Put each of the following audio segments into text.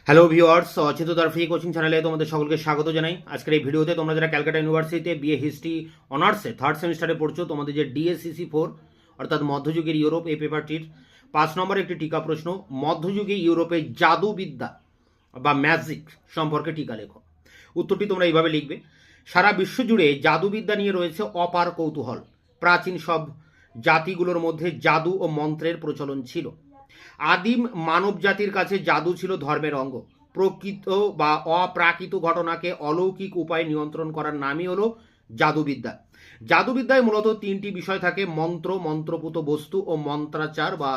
Hello viewers, অচেতনতার free coaching চ্যানেলে তোমাদের সকলকে স্বাগত জানাই। আজকের এই ভিডিওতে তোমরা যারা ক্যালকাটা ইউনিভার্সিটিতে বিএ হিস্ট্রি অনার্সে থার্ড সেমিস্টারে পড়ছো, তোমাদের যে DSCC 4 অর্থাৎ মধ্যযুগের ইউরোপ এই পেপারটির 5 নম্বর একটি টিকা প্রশ্ন, মধ্যযুগে ইউরোপে জাদুবিদ্যা বা ম্যাজিক সম্পর্কে টিকা লেখো। উত্তরটি তোমরা এইভাবে লিখবে: সারা বিশ্ব জুড়ে জাদুবিদ্যা নিয়ে রয়েছে অপার কৌতূহল। প্রাচীন সব জাতিগুলোর মধ্যে জাদু ও মন্ত্রের প্রচলন ছিল। আদিম মানব জাতির কাছে জাদু ছিল ধর্মের অঙ্গ। প্রকৃত বা অপ্রাকৃত ঘটনাকে অলৌকিক উপায়ে নিয়ন্ত্রণ করার নামই হলো জাদুবিদ্যা। জাদুবিদ্যায় মূলত তিনটি বিষয় থাকে: মন্ত্র, মন্ত্রপুত বস্তু ও মন্ত্রাচার বা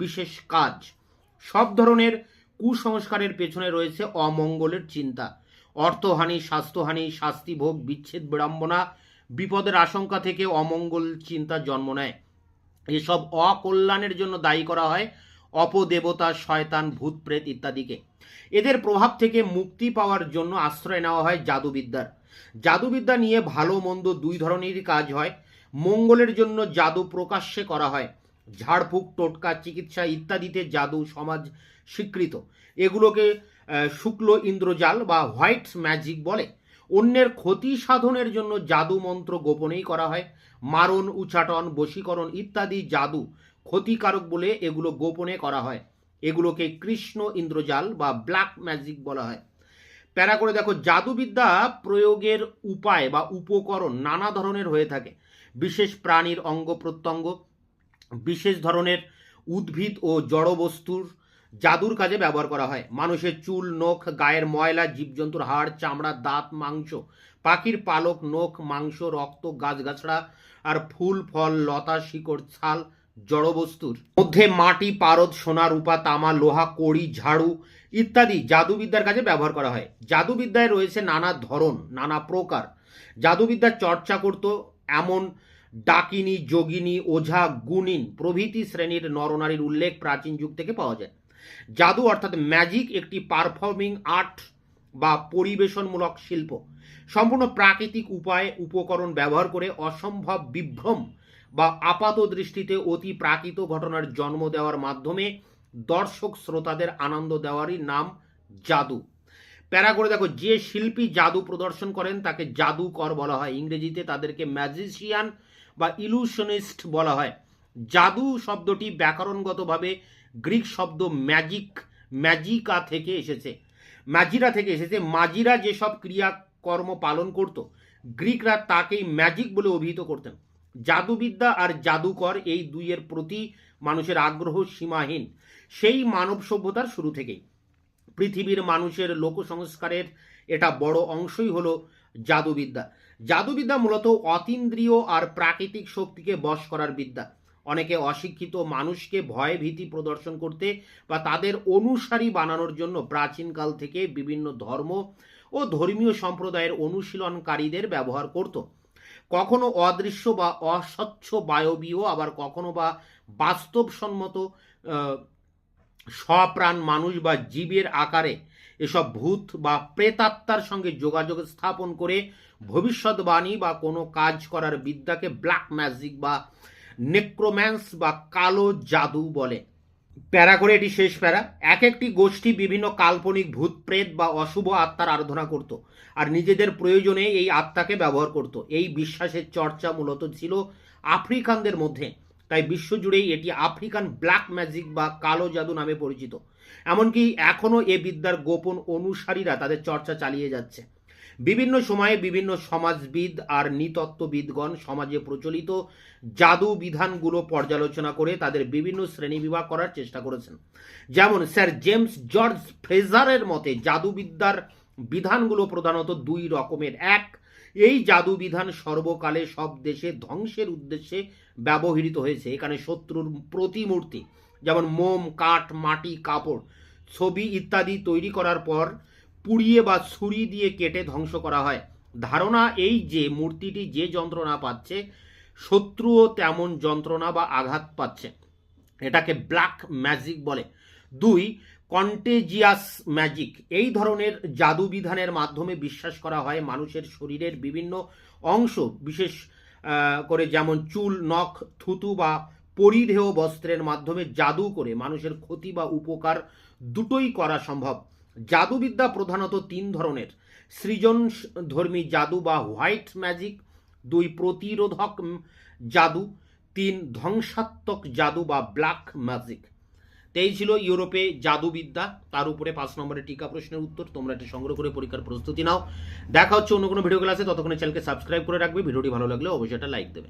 বিশেষ কাজ। সব ধরনের কুসংস্কারের পেছনে রয়েছে অমঙ্গলের চিন্তা। অর্থহানি, স্বাস্থ্যহানি, শাস্তিভোগ, বিচ্ছেদ, বিড়ম্বনা, বিপদের আশঙ্কা থেকে অমঙ্গল চিন্তা জন্ম নেয়। এসব অকল্যাণের জন্য দায়ী করা হয় অপদেবতা, শয়তান, ভূত প্রেত ইত্যাদিকে। এদের প্রভাব থেকে মুক্তি পাওয়ার জন্য আশ্রয় নেওয়া হয় জাদুবিদ্যার। জাদুবিদ্যা নিয়ে ভালো মন্দ দুই ধরনেরই কাজ হয়। মঙ্গলের জন্য জাদু প্রকাশ্যে করা হয়। ঝাড়ফুঁক, টোটকা, চিকিৎসা ইত্যাদিতে জাদু সমাজ স্বীকৃত। এগুলোকে শুক্ল ইন্দ্রজাল বা হোয়াইট ম্যাজিক বলে। অন্যের ক্ষতি সাধনের জন্য জাদু মন্ত্র গোপনেই করা হয়। মারণ, উচাটন, বশীকরণ ইত্যাদি জাদু ক্ষতিকারক বলে এগুলো গোপনে করা হয়। এগুলোকে কৃষ্ণ ইন্দ্রজাল বা ব্ল্যাক ম্যাজিক বলা হয়। প্যারা করে দেখো, জাদুবিদ্যা প্রয়োগের উপায় বা উপকরণ নানা ধরনের হয়ে থাকে। বিশেষ প্রাণীর অঙ্গ প্রত্যঙ্গ, বিশেষ ধরনের উদ্ভিদ ও জড়বস্তুর জাদুর কাজে ব্যবহার করা হয়। মানুষের চুল, নখ, গায়ের ময়লা, জীবজন্তুর হাড়, চামড়া, দাঁত, মাংস, পাখির পালক, নখ, মাংস, রক্ত, গাছগাছড়া আর ফুল, ফল, লতা, শিকড়, ছাল, জড়বস্তুর মধ্যে মাটি, পারদ, সোনা, রূপা, তামা, লোহা, কড়ি, ঝাড়ু ইত্যাদি জাদুবিদ্যার কাজে ব্যবহার করা হয়। জাদুবিদ্যায় রয়েছে নানা ধরন, নানা প্রকার। জাদুবিদ্যার চর্চা করত এমন ডাকিনী, যোগিনী, ওঝা, গুণিন প্রভৃতি শ্রেণীর নরনারীর উল্লেখ প্রাচীন যুগ থেকে পাওয়া যায়। জাদু অর্থাৎ ম্যাজিক একটি পারফর্মিং আর্ট বা পরিবেশনমূলক শিল্প। সম্পূর্ণ প্রাকৃতিক উপায়ে উপকরণ ব্যবহার করে অসম্ভব বিভ্রম বা আপাত দৃষ্টিতে অতি প্রাকৃত ঘটনার জন্ম দেওয়ার মাধ্যমে দর্শক শ্রোতাদের আনন্দ দেওয়ারই নাম জাদু। প্যারা করে দেখো, যে শিল্পী জাদু প্রদর্শন করেন তাকে জাদুকর বলা হয়। ইংরেজিতে তাদেরকে ম্যাজিশিয়ান বা ইলুশনিস্ট বলা হয়। জাদু শব্দটি ব্যাকরণগতভাবে গ্রিক শব্দ ম্যাজিকা থেকে এসেছে। মাজিরা যেসব ক্রিয়াকর্ম পালন করত, গ্রিকরা তাকেই ম্যাজিক বলে অভিহিত করতেন। জাদুবিদ্যা আর জাদুকর এই দুইয়ের প্রতি মানুষের আগ্রহ সীমাহীন, সেই মানব সভ্যতার শুরু থেকেই। পৃথিবীর মানুষের লোক সংস্কারের এটা বড় অংশই হলো জাদুবিদ্যা। জাদুবিদ্যা মূলত অতীন্দ্রিয় আর প্রাকৃতিক শক্তিকে বশ করার বিদ্যা। অনেকে অশিক্ষিত মানুষকে ভয় ভীতি প্রদর্শন করতে বা তাদের অনুসারী বানানোর জন্য প্রাচীনকাল থেকে বিভিন্ন ধর্ম ও ধর্মীয় সম্প্রদায়ের অনুশীলনকারীদের ব্যবহার করত। কখনো অদৃশ্য বা অস্বচ্ছ বায়বীয়, আবার কখনো বা বাস্তবসম্মত স্বপ্রাণ মানুষ বা জীবের আকারে এসব ভূত বা প্রেতাত্মার সঙ্গে যোগাযোগ স্থাপন করে ভবিষ্যৎবাণী বা কোনো কাজ করার বিদ্যাকে ব্ল্যাক ম্যাজিক বা নেক্রোম্যান্স বা কালো জাদু বলে। প্যারা করে এটি শেষ প্যারা। এক একটি গোষ্ঠী বিভিন্ন কাল্পনিক ভূত, প্রেত বা অশুভ আত্মার আরাধনা করত আর নিজেদের প্রয়োজনে এই আত্মাকে ব্যবহার করত। এই বিশ্বাসের চর্চা মূলত ছিল আফ্রিকানদের মধ্যে, তাই বিশ্বজুড়েই এটি আফ্রিকান ব্ল্যাক ম্যাজিক বা কালো জাদু নামে পরিচিত। এমনকি এখনও এ বিদ্যার গোপন অনুসারীরা তাদের চর্চা চালিয়ে যাচ্ছে। বিভিন্ন সময়ে বিভিন্ন সমাজবিদ আর নৃতত্ত্ববিদগণ সমাজে প্রচলিত জাদু বিধানগুলো পর্যালোচনা করে তাদের বিভিন্ন শ্রেণীবিভাগ করার চেষ্টা করেছেন। যেমন স্যার জেমস জর্জ ফ্রেজারের মতে জাদুবিদ্যার বিধানগুলো প্রধানত দুই রকমের। এক, এই জাদু বিধান সর্বকালে সব দেশে ধ্বংসের উদ্দেশ্যে ব্যবহৃত হয়েছে। এখানে শত্রুর প্রতিমূর্তি যেমন মোম, কাঠ, মাটি, কাপড়, ছবি ইত্যাদি তৈরি করার পর পুড়িয়ে বা ছুরি দিয়ে কেটে ধ্বংস করা হয়। ধারণা এই যে মূর্তিটি যে যন্ত্রণা পাচ্ছে, শত্রুও তেমন যন্ত্রণা বা আঘাত পাচ্ছে। এটাকে ব্ল্যাক ম্যাজিক বলে। দুই, কন্টেজিয়াস ম্যাজিক। এই ধরনের জাদু বিধানের মাধ্যমে বিশ্বাস করা হয় মানুষের শরীরের বিভিন্ন অংশ, বিশেষ করে যেমন চুল, নখ, থুতু বা পরিধেয় বস্ত্রের মাধ্যমে জাদু করে মানুষের ক্ষতি বা উপকার দুটোই করা সম্ভব। জাদুবিদ্যা প্রধানত 3 ধরনের: সৃজনধর্মী জাদু বা হোয়াইট ম্যাজিক, 2 প্রতিরোধক জাদু, 3 ধ্বংসাত্মক জাদু বা ব্ল্যাক ম্যাজিক। এই ছিল ইউরোপে জাদুবিদ্যা, তার উপরে 5 নম্বরের টিকা প্রশ্নের উত্তর। তোমরা এটা সংগ্রহ করে পরীক্ষার প্রস্তুতি নাও। দেখা হচ্ছে অন্য কোনো ভিডিও ক্লাসে, ততক্ষণে চ্যানেলকে সাবস্ক্রাইব করে রাখবে। ভিডিওটি ভালো লাগলে অবশ্যই একটা লাইক দেবে।